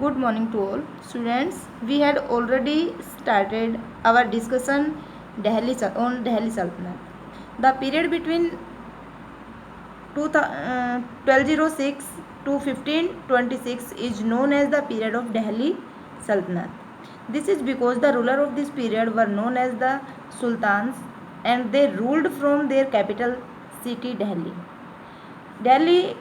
Good morning to all students. We had already started our discussion on Delhi Sultanate. The period between 1206 to 1526 is known as the period of Delhi Sultanate. This is because the ruler of this period were known as the Sultans and they ruled from their capital city Delhi. Delhi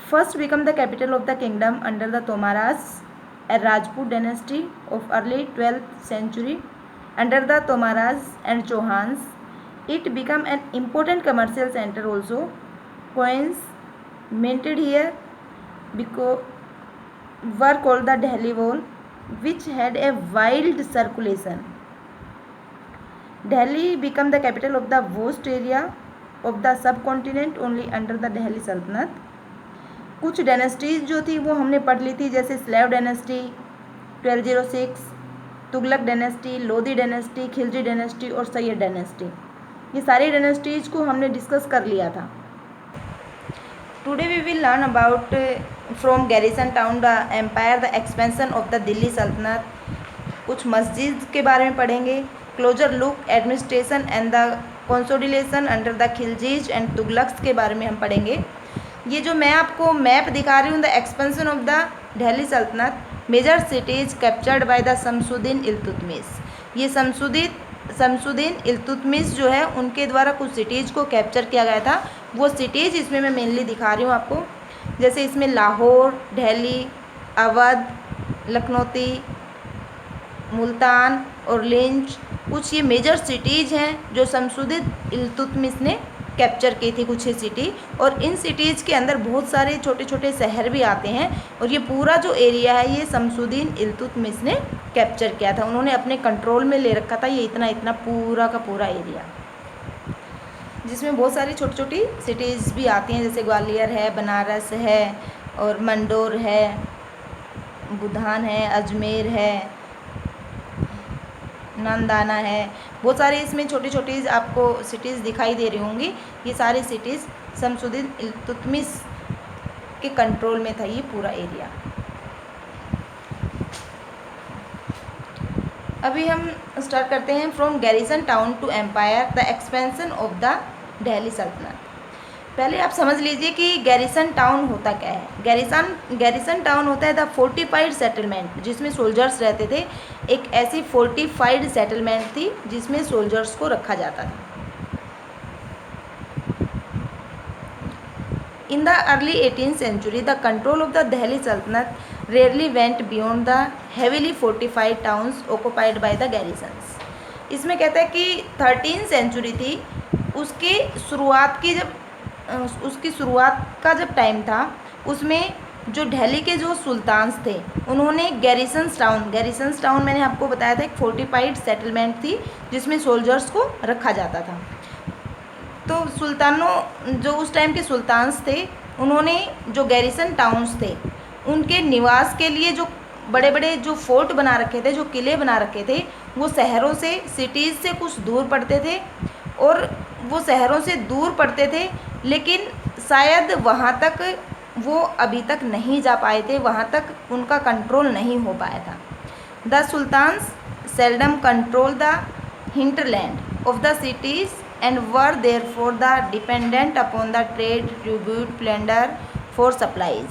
first became the capital of the kingdom under the Tomaras, a Rajput dynasty of early 12th century. Under the Tomaras and Chauhans, it became an important commercial center also. Coins minted here because were called the Delhi Wall, which had a wild circulation. Delhi became the capital of the vast area of the subcontinent only under the Delhi Sultanate. कुछ dynasties जो थी वो हमने पढ़ ली थी, जैसे slave dynasty 1206, Tughlaq dynasty, Lodhi dynasty, Khilji dynasty और Syed dynasty. ये सारी डायनेस्टीज़ को हमने डिस्कस कर लिया था। Today we will learn about from garrison town the empire the expansion of the Delhi सल्तनत। कुछ मस्जिद के बारे में पढ़ेंगे, closer look administration and the consolidation under the Khiljis and Tughlaqs के बारे में हम पढ़ेंगे। ये जो मैं आपको मैप दिखा रही हूँ, the expansion of the Delhi सल्तनत, major cities captured by the Shamsuddin Iltutmish. ये शमसुद्दीन इल्तुतमिश जो है उनके द्वारा कुछ सिटीज़ को कैप्चर किया गया था। वो सिटीज़ इसमें मैं मेनली दिखा रही हूँ आपको, जैसे इसमें लाहौर, दिल्ली, अवध, लखनौती, मुल्तान और लिंच, कुछ ये मेजर सिटीज़ हैं जो शमसुद्दीन इल्तुतमिश ने कैप्चर की थी, कुछ ही सिटी। और इन सिटीज़ के अंदर बहुत सारे छोटे छोटे शहर भी आते हैं और ये पूरा जो एरिया है ये शमसुद्दीन इल्तुतमिश ने कैप्चर किया था, उन्होंने अपने कंट्रोल में ले रखा था ये इतना पूरा का पूरा एरिया, जिसमें बहुत सारी छोटी छोटी सिटीज़ भी आती हैं, जैसे ग्वालियर है, बनारस है और मंडोर है, बुधान है, अजमेर है, नांदाना है, बहुत सारे इसमें छोटी छोटी आपको सिटीज़ दिखाई दे रही होंगी। ये सारी सिटीज़ शमसुद्दीन इल्तुतमिश के कंट्रोल में था ये पूरा एरिया। अभी हम स्टार्ट करते हैं from garrison town to empire the expansion of the Delhi सल्तनत। पहले आप समझ लीजिए कि गैरिसन टाउन होता क्या है। गैरिसन टाउन होता है द फोर्टिफाइड सेटलमेंट, जिसमें सोल्जर्स रहते थे। एक ऐसी फोर्टिफाइड सेटलमेंट थी जिसमें सोल्जर्स को रखा जाता था। In the early 18th century the control of the Delhi सल्तनत rarely went beyond the heavily fortified towns occupied by the garrisons. इसमें कहता है कि 13th सेंचुरी थी, उसकी शुरुआत का जब टाइम था, उसमें जो दिल्ली के जो सुल्तान्स थे उन्होंने गैरिसन्स टाउन मैंने आपको बताया था एक फोर्टिफाइड सेटलमेंट थी जिसमें सोल्जर्स को रखा जाता था। तो सुल्तानों जो उस टाइम के सुल्तान्स थे उन्होंने जो गैरिसन टाउन्स थे उनके निवास के लिए जो बड़े बड़े जो फोर्ट बना रखे थे, जो किले बना रखे थे, वो शहरों से, सिटीज़ से कुछ दूर पड़ते थे और वो शहरों से दूर पड़ते थे, लेकिन शायद वहाँ तक वो अभी तक नहीं जा पाए थे, वहाँ तक उनका कंट्रोल नहीं हो पाया था। The sultans seldom control the hinterland of the cities and were therefore the dependent upon the trade, tribute, plunder for supplies.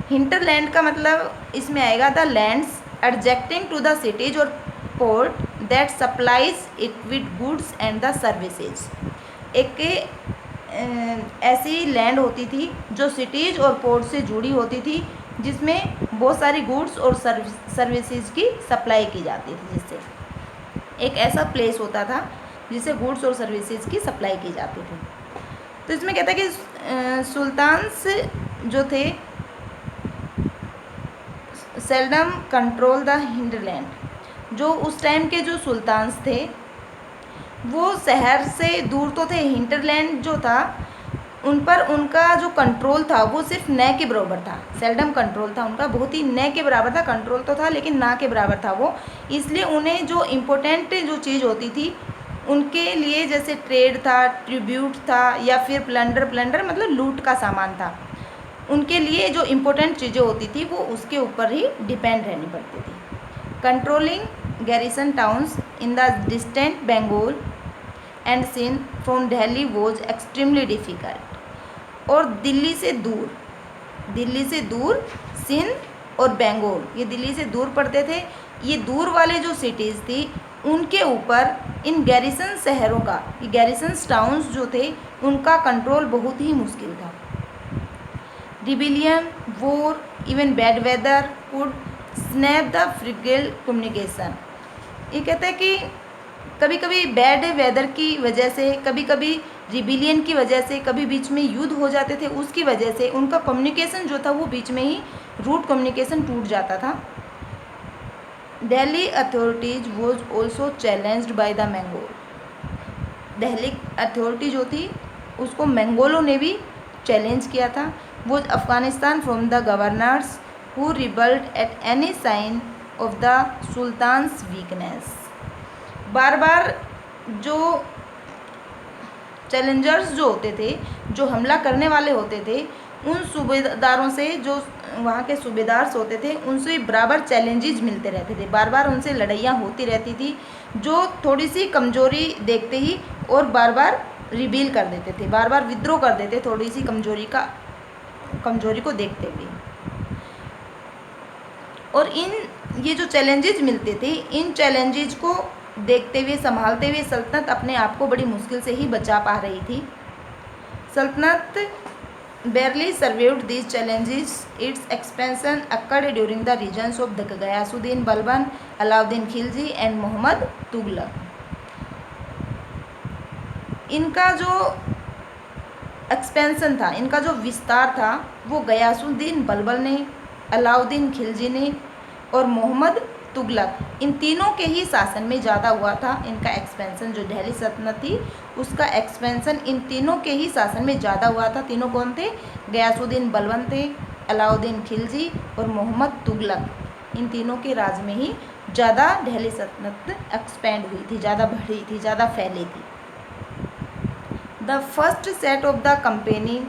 Hinterland का मतलब इसमें आएगा the lands adjacent to the cities और port that supplies it with goods and the services. एक ऐसी land होती थी जो सिटीज़ और पोर्ट से जुड़ी होती थी, जिसमें बहुत सारी गुड्स और सर्विसेज की सप्लाई की जाती थी, जिससे एक ऐसा प्लेस होता था जिसे गुड्स और सर्विसेज की सप्लाई की जाती थी। तो इसमें कहता है कि सुल्तान्स जो थे सेल्डम कंट्रोल द हिंटरलैंड, जो उस टाइम के जो सुल्तान्स थे वो शहर से दूर तो थे, हिंटरलैंड जो था उन पर उनका जो कंट्रोल था वो सिर्फ न के बराबर था। सेल्डम कंट्रोल था उनका, बहुत ही न के बराबर था, कंट्रोल तो था लेकिन ना के बराबर था वो। इसलिए उन्हें जो इम्पोर्टेंट जो चीज़ होती थी उनके लिए, जैसे ट्रेड था, ट्रिब्यूट था या फिर प्लंडर मतलब लूट का सामान था, उनके लिए जो इम्पोर्टेंट चीज़ें होती थी वो उसके ऊपर ही डिपेंड रहनी पड़ती थी. Controlling garrison towns in the distant Bengal and Sindh from Delhi was extremely difficult. और दिल्ली से दूर सिंध और बंगाल, ये दिल्ली से दूर पड़ते थे. ये दूर वाले जो सिटीज़ थी उनके ऊपर इन गैरिसन शहरों का, ये गैरिसन टाउन्स जो थे उनका कंट्रोल बहुत ही मुश्किल था. Rebellion, war, even bad weather could snap the fragile communication. ये कहते हैं कि कभी कभी बैड वेदर की वजह से, कभी कभी रिबिलियन की वजह से, कभी बीच में युद्ध हो जाते थे, उसकी वजह से उनका कम्युनिकेशन जो था वो बीच में ही रूट कम्युनिकेशन टूट जाता था. Delhi authorities was also challenged by the Mongol. Delhi authority जो थी उसको मंगोलों ने भी चैलेंज किया था. वो Afghanistan from the governors who rebelled at any sign of the sultan's weakness. बार बार जो चैलेंजर्स जो होते थे, जो हमला करने वाले होते थे, उन सूबेदारों से, जो वहाँ के सूबेदार होते थे, उनसे बराबर चैलेंजेस मिलते रहते थे. बार बार उनसे लड़ाइयाँ होती रहती थी, जो थोड़ी सी कमजोरी देखते ही और बार बार रिबील कर देते थे, बार बार विद्रोह कर देते, थोड़ी सी कमजोरी को देखते हुए. और ये जो चैलेंजेस मिलते थे, इन चैलेंजेस को देखते हुए, संभालते हुए सल्तनत अपने आप को बड़ी मुश्किल से ही बचा पा रही थी. सल्तनत barely survived these challenges. Its expansion occurred during the reigns of the Ghiyasuddin Balban, Alauddin Khilji and Muhammad Tughlaq. इनका जो एक्सपेंशन था, इनका जो विस्तार था, वो गयासुद्दीन बलबन ने, अलाउद्दीन खिलजी ने और मोहम्मद तुगलक, इन तीनों के ही शासन में ज़्यादा हुआ था. इनका एक्सपेंशन जो दिल्ली सल्तनत थी उसका एक्सपेंशन इन तीनों के ही शासन में ज़्यादा हुआ था. तीनों कौन थे? गयासुद्दीन बलबन थे, अलाउद्दीन खिलजी और मोहम्मद तुगलक. इन तीनों के राज में ही ज़्यादा दिल्ली सल्तनत एक्सपेंड हुई थी, ज़्यादा बढ़ी थी, ज़्यादा फैली थी. The first set of the company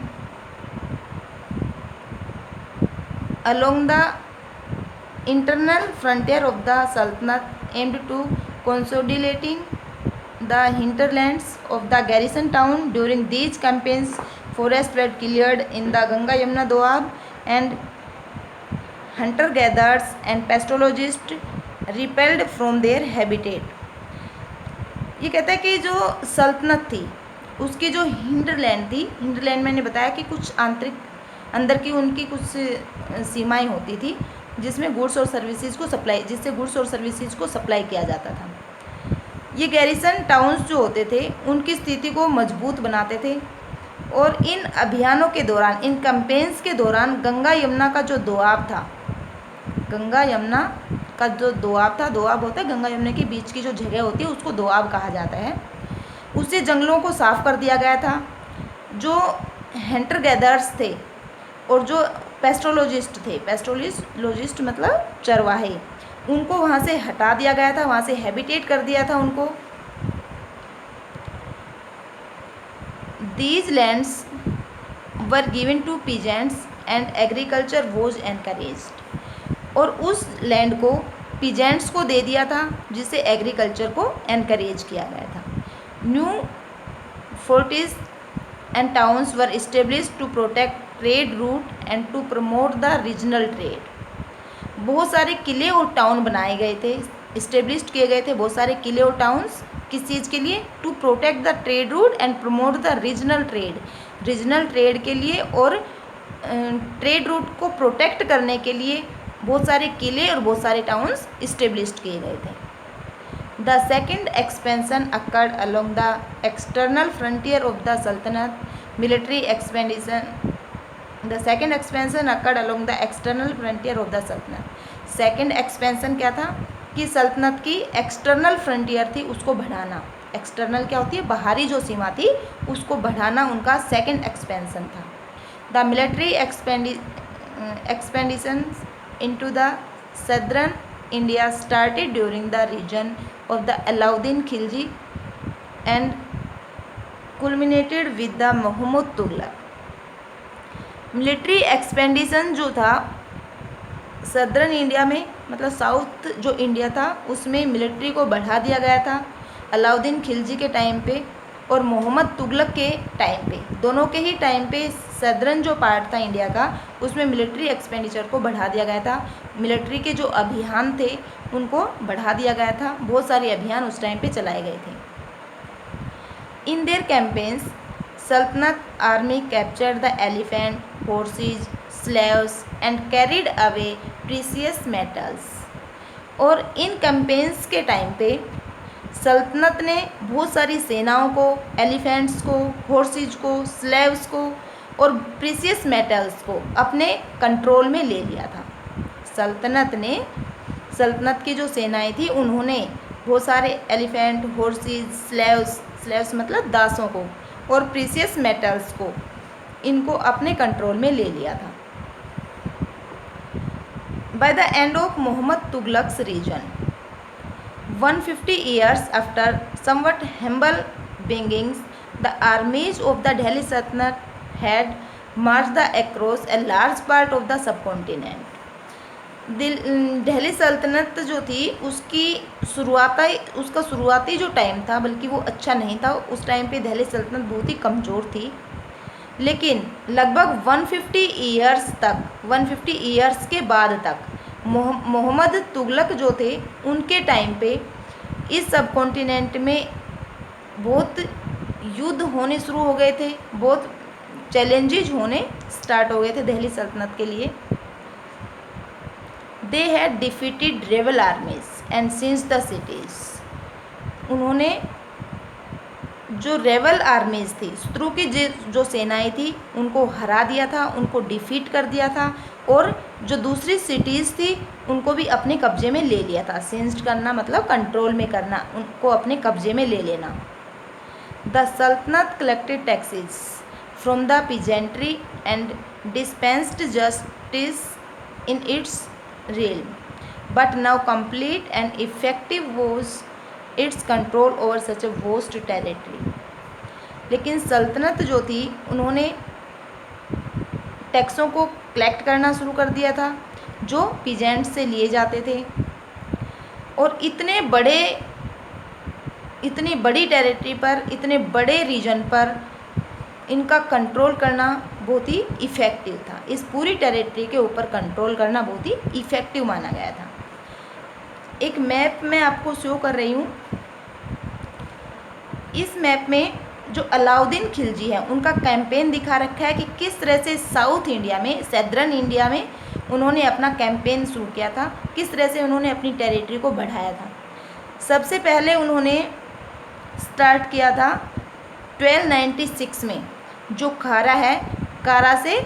along the internal frontier of the Sultanate aimed to consolidating the hinterlands of the garrison town. During these campaigns, forests were cleared in the Ganga Yamuna Doab and hunter-gatherers and pastoralists repelled from their habitat. ये कहता है कि जो सल्तनत थी उसकी जो hinterland थी, हिंटरलैंड मैंने बताया कि कुछ आंतरिक अंदर की उनकी कुछ सीमाएं होती थी जिसमें गुड्स और सर्विसेज को सप्लाई, जिससे गुड्स और सर्विसेज को सप्लाई किया जाता था. ये गैरिसन टाउन्स जो होते थे उनकी स्थिति को मजबूत बनाते थे. और इन अभियानों के दौरान, इन कैंपेन्स के दौरान गंगा यमुना का जो दोआब था, गंगा यमुना का जो दोआब था, दोआब होता है गंगा यमुना के बीच की जो जगह होती है उसको दोआब कहा जाता है, उससे जंगलों को साफ कर दिया गया था. जो हंटर गैदर्स थे और जो पेस्ट्रोलॉजिस्ट थे, पेस्ट्रोलॉजिस्ट मतलब चरवाहे, उनको वहाँ से हटा दिया गया था, वहाँ से हैबिटेट कर दिया था उनको. These lands were given to peasants and agriculture was encouraged. और उस लैंड को पीजेंट्स को दे दिया था जिससे एग्रीकल्चर को एनकरेज किया गया था. New forts and towns were established to protect trade route and to promote the regional trade. बहुत सारे किले और टाउन बनाए गए थे, इस्टेब्लिश्ड किए गए थे बहुत सारे किले और टाउन्स. किस चीज़ के लिए? To protect the trade route and promote the regional trade. Regional trade के लिए और ट्रेड रूट को प्रोटेक्ट करने के लिए बहुत सारे किले और बहुत सारे टाउन्स इस्टेब्लिश्ड किए गए थे. The second expansion occurred along the external frontier of the सल्तनत. Military expedition. The second expansion occurred along the external frontier of the Sultanate. Second expansion क्या था कि सल्तनत की एक्सटर्नल फ्रंटियर थी उसको बढ़ाना. एक्सटर्नल क्या होती है? बाहरी जो सीमा थी उसको बढ़ाना उनका सेकेंड एक्सपेंशन था. The military expedition into the southern India started during the region of the Alauddin Khilji and culminated with the Mohammad Tughlaq. Military expedition जो था सदर्न इंडिया में, मतलब साउथ जो इंडिया था उसमें मिलिट्री को बढ़ा दिया गया था अलाउद्दीन खिलजी के टाइम पे और मोहम्मद तुगलक के टाइम पे। दोनों के ही टाइम पे सदर्न जो पार्ट था इंडिया का उसमें मिलिट्री एक्सपेंडिचर को बढ़ा दिया गया था। मिलिट्री के जो अभियान थे उनको बढ़ा दिया गया था। बहुत सारे अभियान उस टाइम पे चलाए गए थे। इन देयर कैंपेन्स सल्तनत army captured the elephant, horse's, slaves and carried away precious metals. और इन कैंपेन्स के टाइम पे सल्तनत ने बहुत सारी सेनाओं को, एलिफेंट्स को, हॉर्सेज को, स्लेव्स को और प्रीसियस मेटल्स को अपने कंट्रोल में ले लिया था। सल्तनत की जो सेनाएं थी उन्होंने बहुत सारे एलिफेंट, हॉर्सेज, स्लेव्स मतलब दासों को और प्रीसियस मेटल्स को, इनको अपने कंट्रोल में ले लिया था। By the end of Mohammad Tughlaq's region 150 years after somewhat humble beginnings, the armies of the Delhi Sultanate had marched across a large part of the subcontinent. Delhi सल्तनत जो थी उसका शुरुआती जो टाइम था, बल्कि वो अच्छा नहीं था। उस टाइम पे दिल्ली सल्तनत बहुत ही कमज़ोर थी, लेकिन लगभग 150 ईयर्स के बाद तक मोहम्मद तुगलक जो थे उनके टाइम पे इस सब कॉन्टिनेंट में बहुत युद्ध होने शुरू हो गए थे, बहुत चैलेंजेस होने स्टार्ट हो गए थे दिल्ली सल्तनत के लिए। They had defeated rebel armies and seized the cities. उन्होंने जो रेबल आर्मीज थी, शत्रु की जो सेनाएं थी उनको हरा दिया था, उनको डिफीट कर दिया था और जो दूसरी सिटीज़ थी उनको भी अपने कब्जे में ले लिया था। सीज्ड करना मतलब कंट्रोल में करना, उनको अपने कब्जे में ले लेना। द सल्तनत collected taxes from the peasantry and dispensed justice in its realm, but now complete and effective was its control over such a vast territory. लेकिन सल्तनत जो थी उन्होंने टैक्सों को कलेक्ट करना शुरू कर दिया था जो पीजेंट से लिए जाते थे, और इतनी बड़ी टेरिटरी पर, इतने बड़े रीजन पर इनका कंट्रोल करना बहुत ही इफ़ेक्टिव था। इस पूरी टेरिटरी के ऊपर कंट्रोल करना बहुत ही इफ़ेक्टिव माना गया था। एक मैप मैं आपको शो कर रही हूँ। इस मैप में जो अलाउद्दीन खिलजी है उनका कैंपेन दिखा रखा है कि किस तरह से साउथ इंडिया में, सदर्न इंडिया में उन्होंने अपना कैंपेन शुरू किया था, किस तरह से उन्होंने अपनी टेरिटरी को बढ़ाया था। सबसे पहले उन्होंने स्टार्ट किया था 1296 में, जो कारा है, कारा से,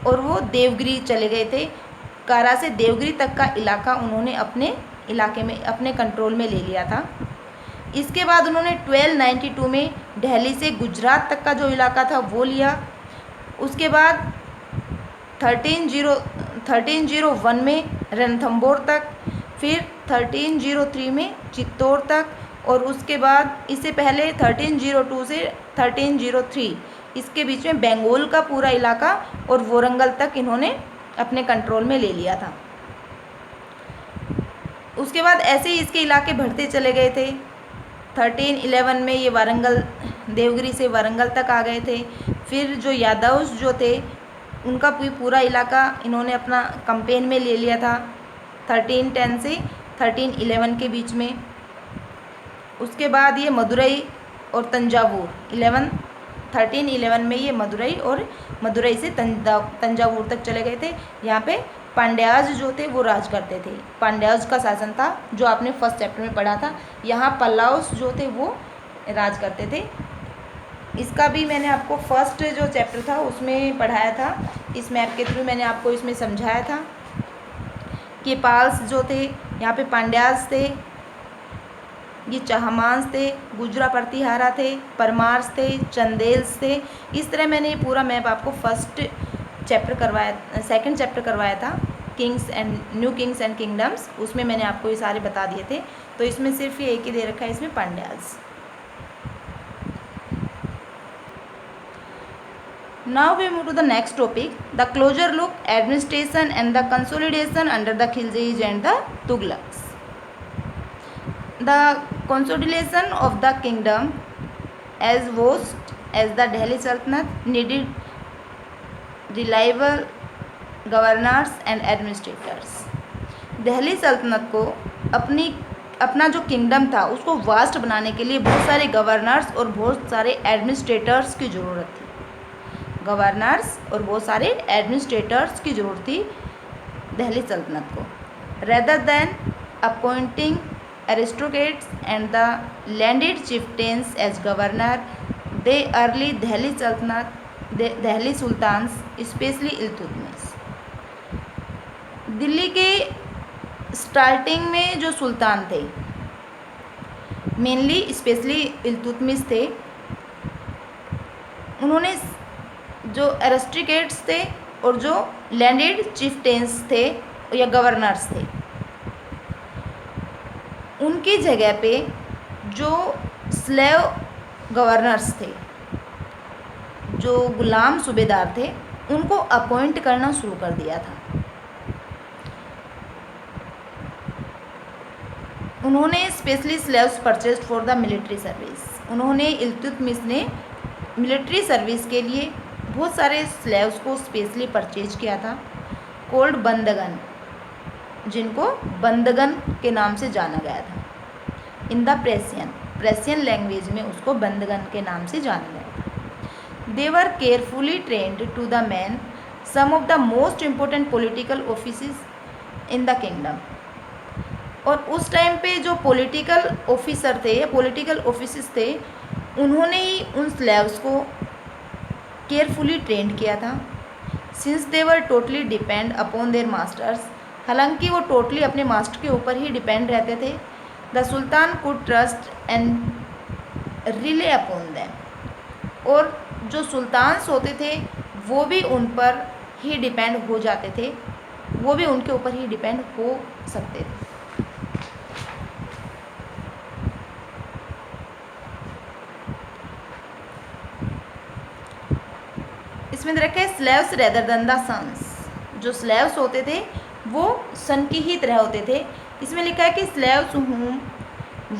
और वो देवगिरी चले गए थे। कारा से देवगिरी तक का इलाका उन्होंने अपने इलाके में, अपने कंट्रोल में ले लिया था। इसके बाद उन्होंने 1292 में दिल्ली से गुजरात तक का जो इलाका था वो लिया। उसके बाद 1301 में रणथंभौर तक, फिर 1303 में चित्तौड़ तक, और उसके बाद इससे पहले 1302 से 1303 इसके बीच में बंगाल का पूरा इलाका और वारंगल तक इन्होंने अपने कंट्रोल में ले लिया था। उसके बाद ऐसे ही इसके इलाके बढ़ते चले गए थे। 1311 में ये वारंगल, देवगिरी से वारंगल तक आ गए थे। फिर जो यादव जो थे उनका पूरा इलाका इन्होंने अपना कैंपेन में ले लिया था 1310 से 1311 के बीच में। उसके बाद ये मदुरई और तंजावुर 1311 में ये मदुरई से तंजावुर तक चले गए थे। यहाँ पे पांड्याज जो थे वो राज करते थे। पांड्याज का शासन था जो आपने फर्स्ट चैप्टर में पढ़ा था। यहाँ पल्लव्स जो थे वो राज करते थे। इसका भी मैंने आपको फर्स्ट जो चैप्टर था उसमें पढ़ाया था। इस मैप के थ्रू मैंने आपको इसमें समझाया था कि पाल्स जो थे यहाँ पे पांड्याज थे, ये चहमांस थे, गुजरा प्रतिहारा थे, परमार्स थे, चंदेल्स थे। इस तरह मैंने ये पूरा मैप आपको सेकंड चैप्टर करवाया था, न्यू किंग्स एंड किंगडम्स। उसमें मैंने आपको ये सारे बता दिए थे। तो इसमें सिर्फ ये एक ही दे रखा है, इसमें Pandyas. Now we move to the next topic, the closer look, administration and the consolidation under the Khiljis and the Tughlaqs. The consolidation of the kingdom as vast as the Delhi Sultanate needed reliable governors and administrators. Delhi सल्तनत को अपना जो kingdom था उसको vast बनाने के लिए बहुत सारे गवर्नर्स और बहुत सारे एडमिनिस्ट्रेटर्स की ज़रूरत थी। गवर्नर्स और बहुत सारे एडमिनिस्ट्रेटर्स की ज़रूरत थी दिल्ली सल्तनत को। Rather than appointing aristocrats and the landed chieftains as governor, they early Delhi sultans specially Iltutmish. Delhi के स्टार्टिंग में जो सुल्तान थे, मेनली स्पेशली इल्तुतमिश थे, उन्होंने जो एरिस्टोक्रेट्स थे और जो लैंडेड चिफ्टेंस थे या गवर्नर्स थे, उनकी जगह पे जो स्लेव गवर्नर्स थे, जो गुलाम सूबेदार थे, उनको अपॉइंट करना शुरू कर दिया था। उन्होंने specially slaves purchased for the military service. उन्होंने इल्तुतमिश ने मिलिट्री सर्विस के लिए बहुत सारे स्लेव्स को स्पेशली परचेज किया था, कोल्ड बंदगन, जिनको बंदगन के नाम से जाना गया था। इन द प्रेसियन लैंग्वेज में उसको बंदगन के नाम से जाना गया था। They were carefully trained to the man some of the most important political offices in the kingdom. और उस टाइम पे जो पॉलिटिकल ऑफिसर थे या पॉलिटिकल ऑफिसर्स थे, उन्होंने ही उन स्लेव्स को केयरफुली ट्रेंड किया था। Since they were totally depend upon their masters, हालांकि वो टोटली अपने मास्टर के ऊपर ही डिपेंड रहते थे। The sultan could trust and relay upon them, और जो सुल्तान्स होते थे वो भी उन पर ही डिपेंड हो जाते थे, वो भी उनके ऊपर ही डिपेंड हो सकते थे। इसमें रखा है slaves rather than the sons. जो स्लेव्स होते थे वो सन की ही तरह होते थे। इसमें लिखा है कि slaves whom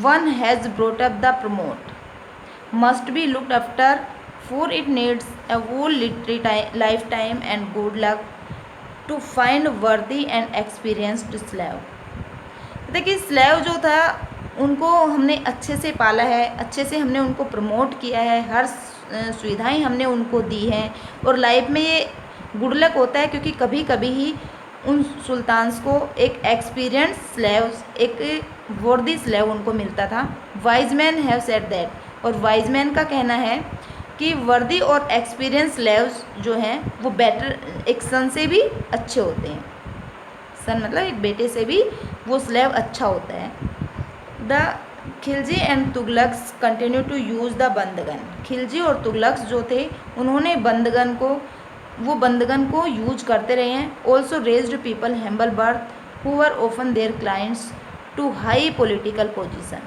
one has brought up the promote must be looked after, for it needs a whole lifetime and good luck to find worthy and experienced slave। देखिए स्लेव जो था उनको हमने अच्छे से पाला है, अच्छे से हमने उनको प्रमोट किया है, हर सुविधाएं हमने उनको दी हैं, और लाइफ में ये गुड लक होता है क्योंकि कभी कभी ही उन सुल्तान्स को एक एक्सपीरियंस स्लेव, एक वर्दी स्लेव उनको मिलता था। Wise man have said that, और वाइज मैन का कहना है कि वर्दी और एक्सपीरियंस स्लेव्स जो हैं वो बेटर, एक सन से भी अच्छे होते हैं। सन मतलब एक बेटे से भी वो स्लेव अच्छा होता है। The Khilji and Tughlaqs continue to use the बंदगन। खिलजी और तुगलक्स जो थे उन्होंने बंदगन को यूज करते रहे हैं। Also raised people humble birth who were often their clients to high political position.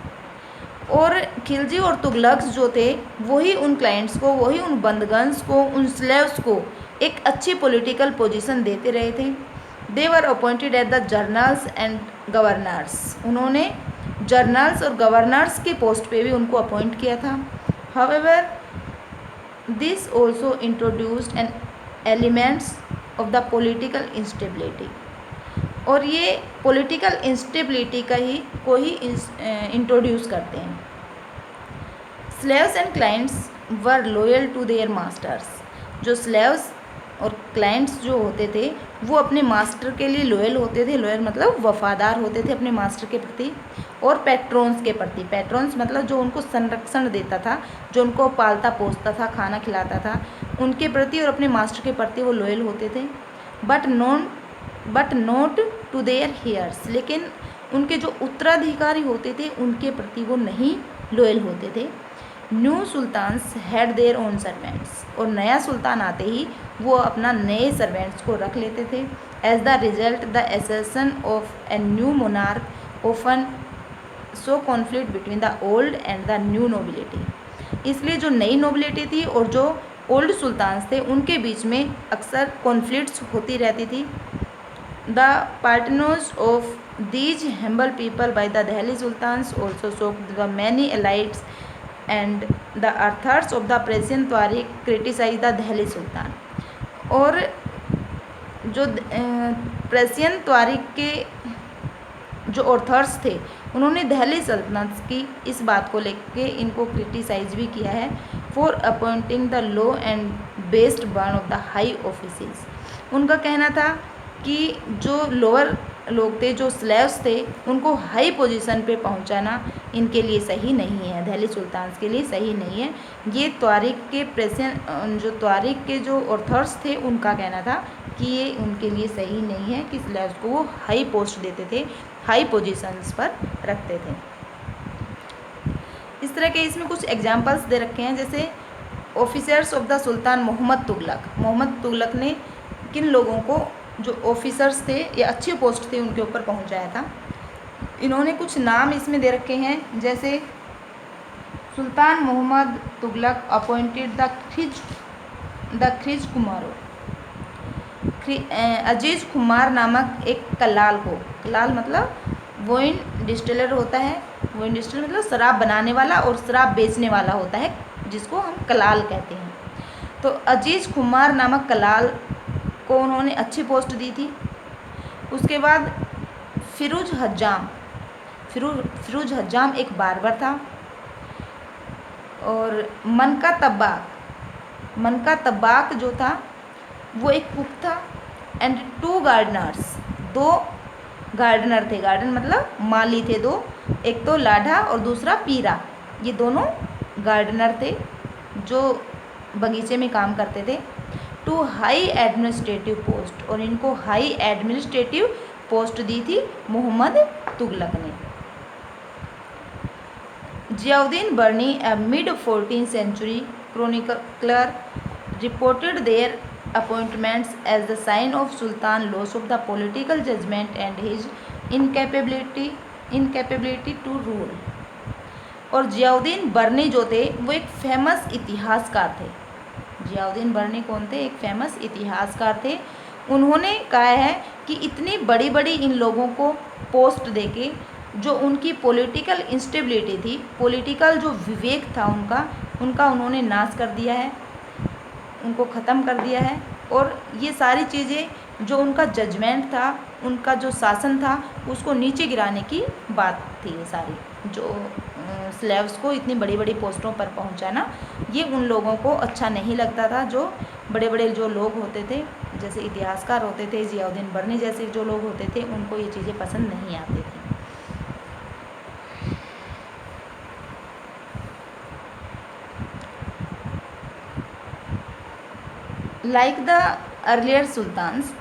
और खिलजी और तुगलक्स जो थे वही उन क्लाइंट्स को, वही उन बंदगन्स को, उन स्लेव्स को एक अच्छी पॉलिटिकल पोजीशन देते रहे थे। They were appointed at the generals and governors. उन्होंने जर्नल्स और गवर्नर्स के पोस्ट पे भी उनको अपॉइंट किया था। However this also introduced an elements of the political instability, और ये पॉलिटिकल इंस्टेबिलिटी को ही इंट्रोड्यूस करते हैं। Slaves and clients were loyal to their masters. जो स्लेव्स और क्लाइंट्स जो होते थे वो अपने मास्टर के लिए लॉयल होते थे। लॉयल मतलब वफादार होते थे अपने मास्टर के प्रति, और पैट्रॉन्स के प्रति। पैट्रॉन्स मतलब जो उनको संरक्षण देता था, जो उनको पालता पोसता था, खाना खिलाता था, उनके प्रति और अपने मास्टर के प्रति वो लॉयल होते थे। But not to their heirs, लेकिन उनके जो उत्तराधिकारी होते थे उनके प्रति वो नहीं लॉयल होते थे। New sultans had their own servants, और नया सुल्तान आते ही वो अपना नए सर्वेंट्स को रख लेते थे। As the result the accession of a new monarch often saw conflict between the old and the new nobility. इसलिए जो नई नोबिलिटी थी और जो ओल्ड सुल्तान्स थे उनके बीच में अक्सर कॉन्फ्लिक्ट्स होती रहती थी। The patronage of these humble people by the Delhi sultans also shocked the many elites, and the authors of the Persian Tariq criticized the Delhi sultan। और जो पर्शियन तारीख के जो ऑथर्स थे उन्होंने दिल्ली सल्तनत की इस बात को लेके इनको क्रिटिसाइज भी किया है for appointing the low and based burn of the high offices. उनका कहना था कि जो लोअर लोग थे, जो स्लेव्स थे, उनको हाई पोजीशन पे पहुंचाना इनके लिए सही नहीं है, दिल्ली सुल्तान्स के लिए सही नहीं है। ये तारीख के प्रेजेंट जो तारीख के जो ऑथर्स थे उनका कहना था कि ये उनके लिए सही नहीं है कि स्लेव्स को वो हाई पोस्ट देते थे, हाई पोजीशंस पर रखते थे। इस तरह के इसमें कुछ एग्जांपल्स दे रखे हैं, जैसे officers of the sultan Mohammad Tughlaq ने किन लोगों को जो ऑफिसर्स थे या अच्छी पोस्ट थे उनके ऊपर पहुंचाया था। इन्होंने कुछ नाम इसमें दे रखे हैं, जैसे सुल्तान मोहम्मद तुगलक अपॉइंटेड द ख्रिज कुमारो, अजीज कुमार नामक एक कलाल को, कलाल मतलब वाइन डिस्टिलर होता है, वाइन डिस्टिलर मतलब शराब बनाने वाला और शराब बेचने वाला होता है, जिसको हम कलाल कहते हैं। तो अजीज कुमार नामक कलाल को उन्होंने अच्छी पोस्ट दी थी। उसके बाद फिरोज हज्जाम एक बार्बर था। और मनका तब्बाक जो था वो एक कुक था। एंड 2 गार्डनर्स, 2 गार्डनर थे, गार्डन मतलब माली थे 2, एक तो लाढ़ा और दूसरा पीरा। ये दोनों गार्डनर थे जो बगीचे में काम करते थे। 2 हाई एडमिनिस्ट्रेटिव पोस्ट, और इनको हाई एडमिनिस्ट्रेटिव पोस्ट दी थी मोहम्मद तुगलक ने। जियाउद्दीन बर्नी, a mid-14th century chronicler, reported their appointments as the sign of Sultan loss of the political judgment and his incapability to rule। और जियाउद्दीन बर्नी जो थे वो एक फेमस इतिहासकार थे। जियाउद्दीन बर्नी कौन थे? एक फेमस इतिहासकार थे। उन्होंने कहा है कि इतनी बड़ी बड़ी इन लोगों को पोस्ट देके जो उनकी पॉलिटिकल इंस्टेबिलिटी थी, पॉलिटिकल जो विवेक था उनका उन्होंने नाश कर दिया है, उनको ख़त्म कर दिया है। और ये सारी चीज़ें जो उनका जजमेंट था, उनका जो शासन था, उसको नीचे गिराने की बात थी। ये सारी जो स्लेव्स को इतनी बड़ी बड़ी पोस्टों पर पहुंचाना, ये उन लोगों को अच्छा नहीं लगता था। जो बड़े बड़े जो लोग होते थे, जैसे इतिहासकार होते थे, जियाउद्दीन बर्नी जैसे जो लोग होते थे, उनको ये चीज़ें पसंद नहीं आती थी। Like the earlier sultans,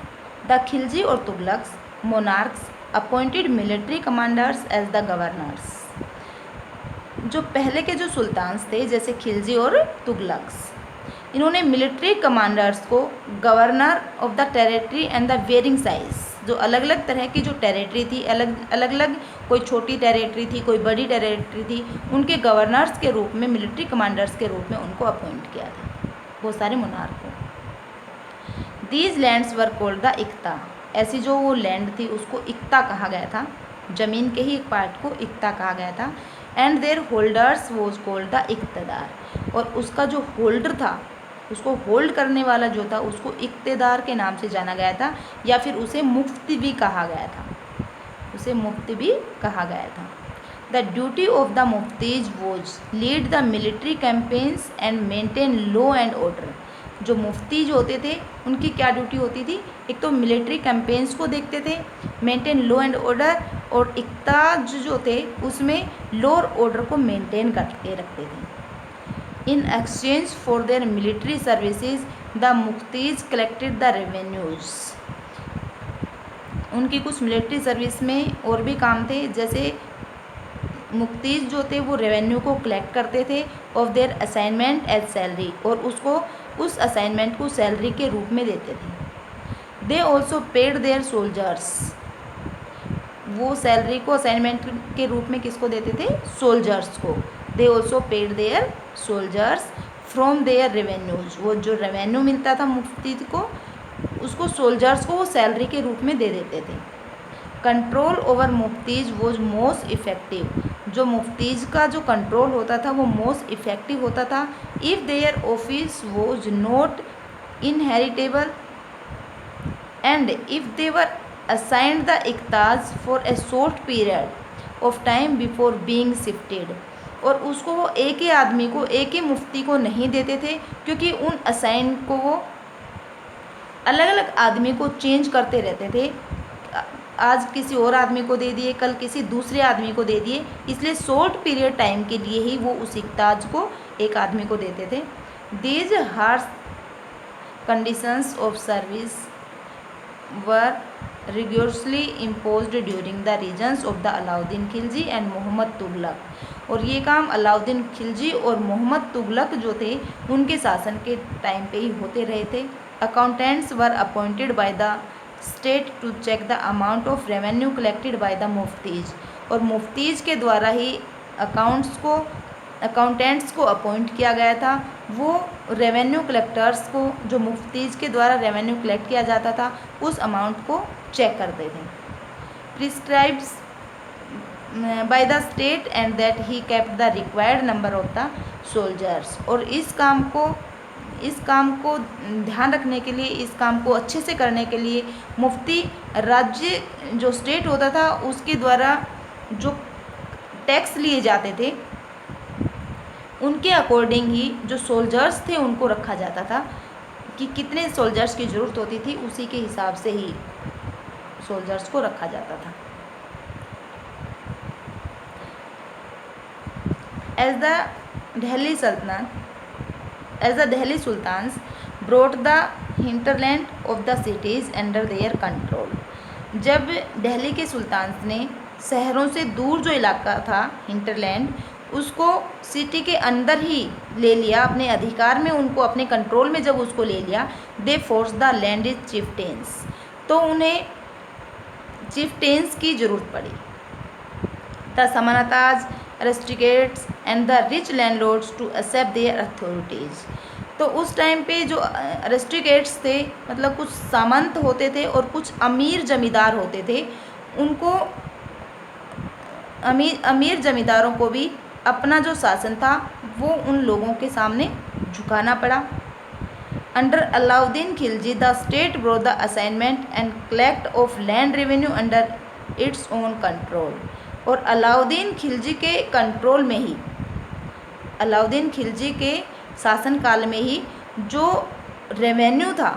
the Khilji or Tughlaqs monarchs appointed military commanders as the governors। जो पहले के जो सुल्तान्स थे, जैसे खिलजी और तुगलक्स, इन्होंने मिलिट्री कमांडर्स को governor of the territory and the varying size, जो अलग अलग तरह की जो टेरिटरी थी, अलग अलग कोई छोटी टेरिटरी थी, कोई बड़ी टेरिटरी थी, उनके गवर्नर्स के रूप में, मिलिट्री कमांडर्स के रूप में उनको अपॉइंट किया था, बहुत सारे मोनार्क को। These lands were called the इक्ता। ऐसी जो वो लैंड थी उसको इक्ता कहा गया था, ज़मीन के ही एक पार्ट को इक्ता कहा गया था। And their holders was called the इक्तदार, और उसका जो होल्डर था, उसको होल्ड करने वाला जो था, उसको इक्तदार के नाम से जाना गया था, या फिर उसे मुफ्ती भी कहा गया था, उसे मुफ्ती भी कहा गया था। द ड्यूटी ऑफ द मुफ्तीज was lead the military campaigns and maintain law and order. जो मुफ्ती जो होते थे उनकी क्या ड्यूटी होती थी? एक तो मिलिट्री कैंपेन्स को देखते थे, मेंटेन लॉ एंड ऑर्डर, और इक्ताज जो थे उसमें लॉ और ऑर्डर को मेंटेन करके रखते थे। In exchange for their military services the मुफ्तीज कलेक्टेड द रेवेन्यूज। उनकी कुछ मिलिट्री सर्विस में और भी काम थे, जैसे मुफ्तीज जो थे वो रेवेन्यू को कलेक्ट करते थे of their assignment as salary, और उसको उस असाइनमेंट को सैलरी के रूप में देते थे। They also paid their soldiers. वो सैलरी को असाइनमेंट के रूप में किसको देते थे? सोल्जर्स को। They also paid their soldiers from their revenues, वो जो रेवेन्यू मिलता था मुफ्ती को उसको सोल्जर्स को वो सैलरी के रूप में दे देते थे। कंट्रोल ओवर मुफ्तीज वॉज मोस्ट इफ़ेक्टिव, जो मुफ्तीज का जो कंट्रोल होता था वो मोस्ट इफ़ेक्टिव होता था। If their office was not inheritable and if they were assigned the इक्ताज for a short period of time before being shifted, और उसको वो एक ही आदमी को, एक ही मुफ्ती को नहीं देते थे, क्योंकि उन असाइन को वो अलग अलग आदमी को चेंज करते रहते थे। आज किसी और आदमी को दे दिए, कल किसी दूसरे आदमी को दे दिए, इसलिए शॉर्ट पीरियड टाइम के लिए ही वो उस इक्ताज को एक आदमी को देते थे। These harsh conditions of service were rigorously imposed during the reigns of the Alauddin Khilji and Mohammad Tughlaq, और ये काम अलाउद्दीन खिलजी और मोहम्मद तुगलक जो थे उनके शासन के टाइम पे ही होते रहे थे। Accountants were appointed by the state to check the amount of revenue collected by the मुफ्तीज, और मुफ्तीज के द्वारा ही अकाउंटेंट्स को अपॉइंट किया गया था। वो रेवेन्यू कलेक्टर्स को, जो मुफ्तीज के द्वारा रेवेन्यू कलेक्ट किया जाता था, उस अमाउंट को चेक करते थे। Prescribes bye the state and that he kept the required number of the soldiers, और इस काम को ध्यान रखने के लिए, इस काम को अच्छे से करने के लिए मुफ्ती राज्य जो स्टेट होता था उसके द्वारा जो टैक्स लिए जाते थे उनके अकॉर्डिंग ही जो सोल्जर्स थे उनको रखा जाता था, कि कितने सोल्जर्स की ज़रूरत होती थी उसी के हिसाब से ही सोल्जर्स को रखा जाता था। As the Delhi sultans brought the hinterland of the cities under their control, जब दिल्ली के सुल्तान्स ने शहरों से दूर जो इलाका था हिंटरलैंड, उसको सिटी के अंदर ही ले लिया, अपने अधिकार में, उनको अपने कंट्रोल में जब उसको ले लिया, they force the land is chieftains, तो उन्हें चिफ्टेंस की ज़रूरत पड़ी। द समानताज restricts and the rich landlords to accept their authorities, तो उस टाइम पे जो रेस्ट्रिकेट्स थे, मतलब कुछ सामंत होते थे और कुछ अमीर जमींदार होते थे, उनको अमीर जमींदारों को भी अपना जो शासन था वो उन लोगों के सामने झुकाना पड़ा। Under Alauddin Khilji the state brought the assignment and collect of land revenue under its own control, और अलाउद्दीन खिलजी के कंट्रोल में ही, अलाउद्दीन खिलजी के शासनकाल में ही जो रेवेन्यू था,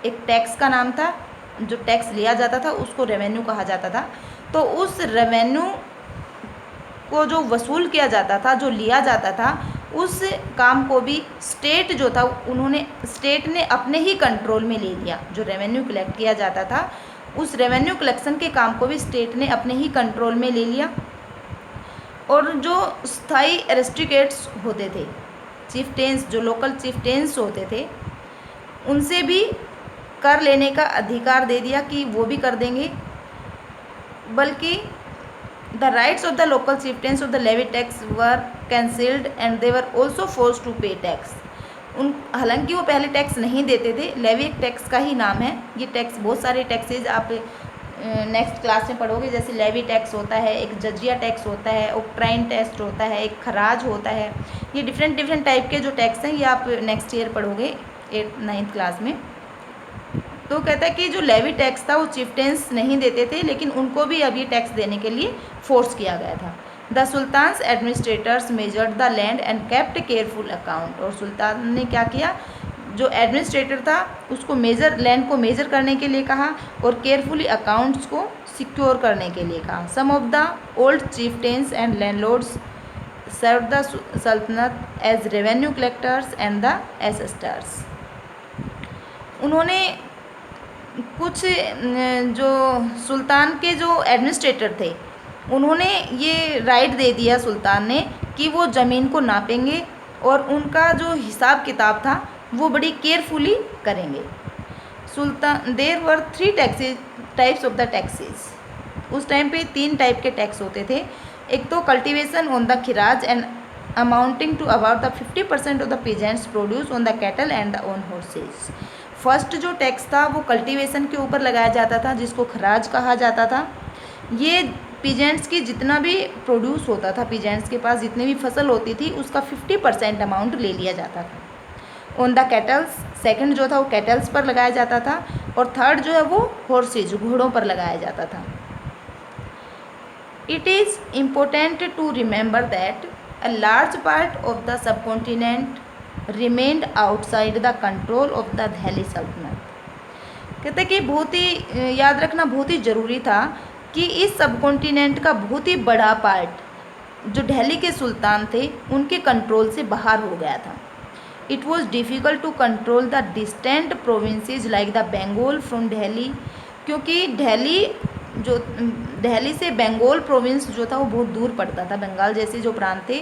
एक टैक्स का नाम था, जो टैक्स लिया जाता था उसको रेवेन्यू कहा जाता था, तो उस रेवेन्यू को जो वसूल किया जाता था, जो लिया जाता था, उस काम को भी स्टेट जो था स्टेट ने अपने ही कंट्रोल में ले लिया। जो रेवेन्यू कलेक्ट किया जाता था उस रेवेन्यू कलेक्शन के काम को भी स्टेट ने अपने ही कंट्रोल में ले लिया। और जो स्थायी रेस्ट्रिकेट्स होते थे, चीफ्टेंस, जो लोकल चीफ्टेंस होते थे, उनसे भी कर लेने का अधिकार दे दिया कि वो भी कर देंगे, बल्कि the rights of the local chieftains of the levy tax were cancelled and they were also force to pay tax. हालांकि वो पहले टैक्स नहीं देते थे, लेवी एक टैक्स का ही नाम है। ये टैक्स, बहुत सारे टैक्सेज आप नेक्स्ट क्लास में पढ़ोगे, जैसे लेवी टैक्स होता है, एक जजिया टैक्स होता है, ऑक्ट्राइन टैक्स होता है, एक खराज होता है। ये डिफरेंट टाइप के जो टैक्स हैं ये आप नेक्स्ट ईयर पढ़ोगे 8th-9th क्लास में। तो कहता है कि जो लेवी टैक्स था वो चिफ्टेंस नहीं देते थे, लेकिन उनको भी अब ये टैक्स देने के लिए फोर्स किया गया था। The sultans administrators measured the land and kept careful account, और सुल्तान ने क्या किया, जो एडमिनिस्ट्रेटर था उसको लैंड को मेजर करने के लिए कहा और केयरफुली अकाउंट्स को सिक्योर करने के लिए कहा। Some of the old chieftains and landlords serve the सल्तनत as revenue collectors and the assessors. उन्होंने कुछ जो सुल्तान के जो एडमिनिस्ट्रेटर थे उन्होंने ये राइट दे दिया सुल्तान ने कि वो ज़मीन को नापेंगे और उनका जो हिसाब किताब था वो बड़ी केयरफुली करेंगे। Sultan there were 3 types of the taxes. उस टाइम पे 3 टाइप के टैक्स होते थे। एक तो कल्टीवेशन ऑन द खिराज and amounting to about the 50% of the peasants produce on the cattle and the own horses. First जो टैक्स था वो कल्टीवेशन के ऊपर लगाया जाता था, जिसको खराज कहा जाता था। ये पीजेंट्स की जितना भी प्रोड्यूस होता था, पीजेंट्स के पास जितनी भी फसल होती थी उसका 50% अमाउंट ले लिया जाता था। ऑन द कैटल्स, सेकंड जो था वो कैटल्स पर लगाया जाता था, और थर्ड जो है वो हॉर्सेज, घोड़ों पर लगाया जाता था। It is important to remember that a large part of the subcontinent remained outside the control of the Delhi सल्तनत। कहते कि बहुत ही याद रखना बहुत ही ज़रूरी था कि इस सबकॉन्टिनेंट का बहुत ही बड़ा पार्ट जो दिल्ली के सुल्तान थे उनके कंट्रोल से बाहर हो गया था। It was difficult to control the distant provinces like the Bengal from Delhi, क्योंकि दिल्ली से बंगाल प्रोविंस जो था वो बहुत दूर पड़ता था। बंगाल जैसे जो प्रांत थे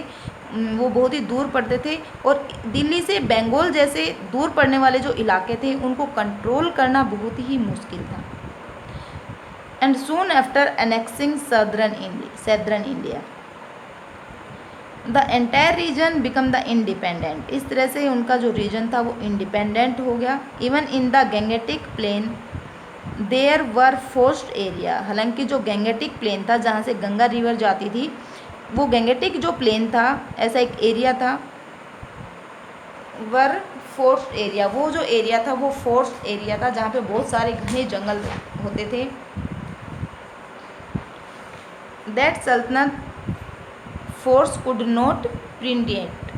वो बहुत ही दूर पड़ते थे, और दिल्ली से बंगाल जैसे दूर पड़ने वाले जो इलाके थे उनको कंट्रोल करना बहुत ही मुश्किल था। And soon after annexing southern India the entire reason become the independent. इस तरह से उनका जो रीजन था वो इंडिपेंडेंट हो गया। Even in the Gangetic plain there were forested area. हालांकि जो गंगेटिक प्लेन था जहाँ से गंगा रिवर जाती थी, वो गंगेटिक जो प्लेन था ऐसा एक एरिया था, वर फोर्स्ड एरिया, वो जो एरिया था वो फोर्स्ड एरिया था जहाँ पे बहुत सारे घने जंगल होते थे। दैट सल्तनत फोर्स कुड नॉट प्रिंडिएट।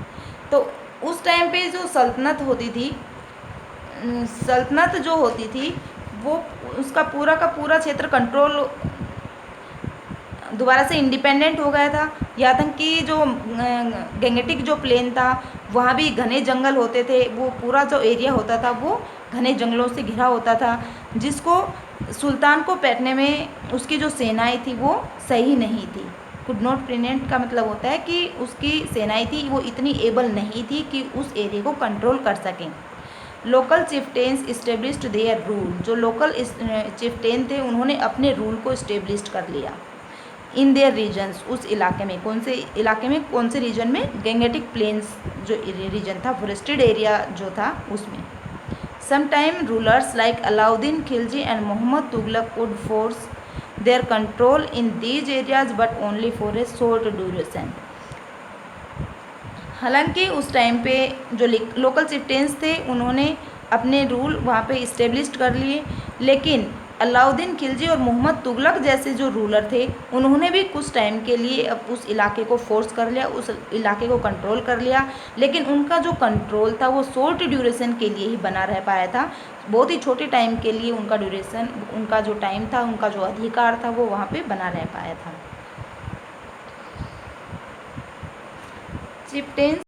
तो उस टाइम पे जो सल्तनत होती थी, सल्तनत जो होती थी वो उसका पूरा का पूरा क्षेत्र कंट्रोल दोबारा से इंडिपेंडेंट हो गया था। यहाँ तक कि जो गंगेटिक जो प्लेन था वहाँ भी घने जंगल होते थे, वो पूरा जो एरिया होता था वो घने जंगलों से घिरा होता था, जिसको सुल्तान को पैठने में उसकी जो सेनाएं थी वो सही नहीं थी। कुड नॉट प्रिवेंट का मतलब होता है कि उसकी सेनाएं थी वो इतनी एबल नहीं थी कि उस एरिया को कंट्रोल कर सकें। Local chieftains established their rule. जो लोकल चिफ्टेन थे उन्होंने अपने रूल को इस्टेब्लिश कर लिया इन देयर रीजन्स, उस इलाके में। कौन से इलाके में, कौन से रीजन में? गंगेटिक प्लेन्स जो रीजन था, फॉरेस्टेड एरिया जो था उसमें। Sometime rulers like Alauddin Khilji and Mohammad Tughlaq could force their control in these areas but only for a short duration. हालांकि उस टाइम पे जो लोकल चिफ्टेन्स थे उन्होंने अपने रूल वहाँ पे इस्टेब्लिश कर लिए, लेकिन अलाउद्दीन खिलजी और मोहम्मद तुगलक जैसे जो रूलर थे उन्होंने भी कुछ टाइम के लिए अब उस इलाके को फोर्स कर लिया, उस इलाके को कंट्रोल कर लिया, लेकिन उनका जो कंट्रोल था वो शॉर्ट ड्यूरेशन के लिए ही बना रह पाया था। बहुत ही छोटे टाइम के लिए उनका ड्यूरेशन, उनका जो टाइम था, उनका जो अधिकार था वो वहाँ पे बना रह पाया था। चिफ्टेन्स